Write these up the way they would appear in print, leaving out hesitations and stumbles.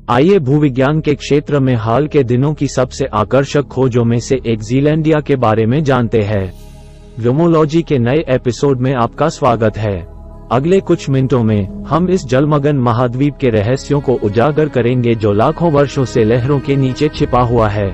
आइए भूविज्ञान के क्षेत्र में हाल के दिनों की सबसे आकर्षक खोजों में से एक ज़ीलैंडिया के बारे में जानते हैं। व्योमोलॉजी के नए एपिसोड में आपका स्वागत है। अगले कुछ मिनटों में हम इस जलमग्न महाद्वीप के रहस्यों को उजागर करेंगे जो लाखों वर्षों से लहरों के नीचे छिपा हुआ है।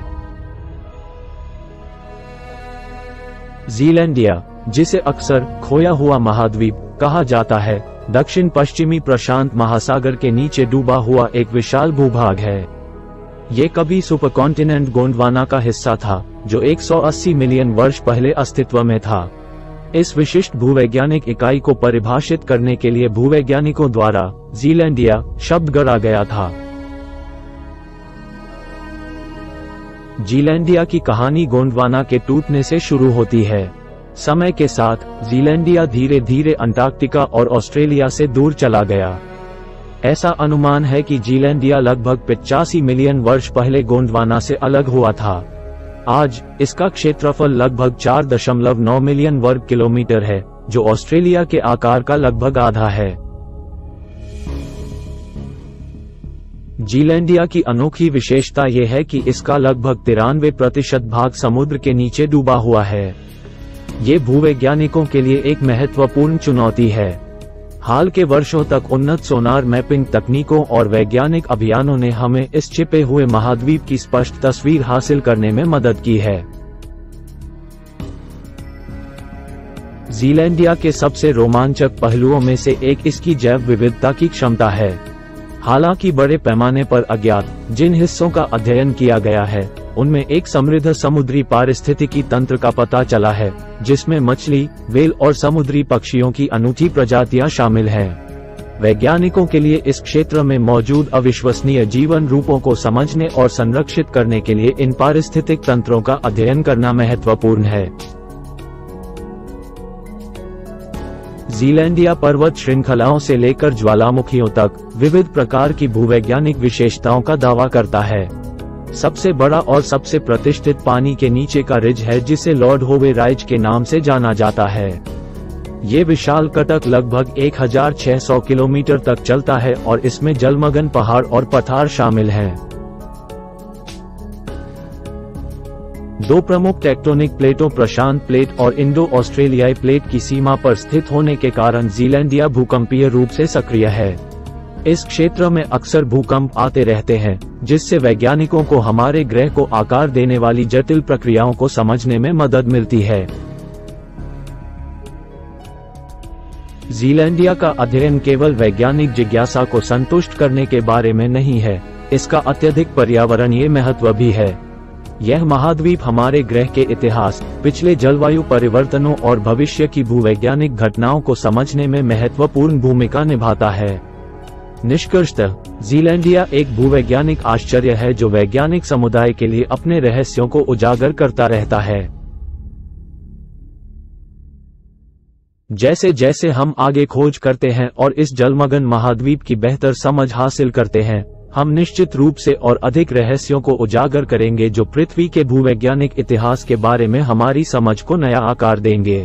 ज़ीलैंडिया, जिसे अक्सर खोया हुआ महाद्वीप कहा जाता है, दक्षिण पश्चिमी प्रशांत महासागर के नीचे डूबा हुआ एक विशाल भूभाग है। ये कभी सुपरकॉन्टिनेंट गोंडवाना का हिस्सा था, जो 180 मिलियन वर्ष पहले अस्तित्व में था। इस विशिष्ट भूवैज्ञानिक इकाई को परिभाषित करने के लिए भूवैज्ञानिकों द्वारा ज़ीलैंडिया शब्द गढ़ा गया था। ज़ीलैंडिया की कहानी गोंडवाना के टूटने से शुरू होती है। समय के साथ ज़ीलैंडिया धीरे धीरे अंटार्कटिका और ऑस्ट्रेलिया से दूर चला गया। ऐसा अनुमान है कि ज़ीलैंडिया लगभग 85 मिलियन वर्ष पहले गोंडवाना से अलग हुआ था। आज इसका क्षेत्रफल लगभग 4.9 मिलियन वर्ग किलोमीटर है, जो ऑस्ट्रेलिया के आकार का लगभग आधा है। ज़ीलैंडिया की अनोखी विशेषता यह है कि इसका लगभग 93% भाग समुद्र के नीचे डूबा हुआ है। ये भूवैज्ञानिकों के लिए एक महत्वपूर्ण चुनौती है। हाल के वर्षों तक उन्नत सोनार मैपिंग तकनीकों और वैज्ञानिक अभियानों ने हमें इस छिपे हुए महाद्वीप की स्पष्ट तस्वीर हासिल करने में मदद की है। ज़ीलैंडिया के सबसे रोमांचक पहलुओं में से एक इसकी जैव विविधता की क्षमता है। हालांकि बड़े पैमाने पर अज्ञात जिन हिस्सों का अध्ययन किया गया है, उनमें एक समृद्ध समुद्री पारिस्थितिकी तंत्र का पता चला है, जिसमें मछली, व्हेल और समुद्री पक्षियों की अनूठी प्रजातियां शामिल हैं। वैज्ञानिकों के लिए इस क्षेत्र में मौजूद अविश्वसनीय जीवन रूपों को समझने और संरक्षित करने के लिए इन पारिस्थितिक तंत्रों का अध्ययन करना महत्वपूर्ण है। ज़ीलैंडिया पर्वत श्रृंखलाओं से लेकर ज्वालामुखियों तक विविध प्रकार की भूवैज्ञानिक विशेषताओं का दावा करता है। सबसे बड़ा और सबसे प्रतिष्ठित पानी के नीचे का रिज है, जिसे लॉर्ड होवे राइज के नाम से जाना जाता है। ये विशाल कटक लगभग 1600 किलोमीटर तक चलता है और इसमें जलमग्न पहाड़ और पठार शामिल हैं। दो प्रमुख टेक्टोनिक प्लेटों प्रशांत प्लेट और इंडो ऑस्ट्रेलियाई प्लेट की सीमा पर स्थित होने के कारण ज़ीलैंडिया भूकंपीय रूप से सक्रिय है। इस क्षेत्र में अक्सर भूकंप आते रहते हैं, जिससे वैज्ञानिकों को हमारे ग्रह को आकार देने वाली जटिल प्रक्रियाओं को समझने में मदद मिलती है। ज़ीलैंडिया का अध्ययन केवल वैज्ञानिक जिज्ञासा को संतुष्ट करने के बारे में नहीं है, इसका अत्यधिक पर्यावरणीय महत्व भी है। यह महाद्वीप हमारे ग्रह के इतिहास, पिछले जलवायु परिवर्तनों और भविष्य की भूवैज्ञानिक घटनाओं को समझने में महत्वपूर्ण भूमिका निभाता है। निष्कर्षतः ज़ीलैंडिया एक भूवैज्ञानिक आश्चर्य है जो वैज्ञानिक समुदाय के लिए अपने रहस्यों को उजागर करता रहता है। जैसे जैसे हम आगे खोज करते हैं और इस जलमग्न महाद्वीप की बेहतर समझ हासिल करते हैं, हम निश्चित रूप से और अधिक रहस्यों को उजागर करेंगे जो पृथ्वी के भूवैज्ञानिक इतिहास के बारे में हमारी समझ को नया आकार देंगे।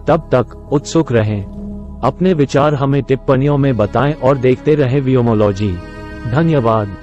तब तक उत्सुक रहें। अपने विचार हमें टिप्पणियों में बताएं और देखते रहें व्योमोलॉजी। धन्यवाद।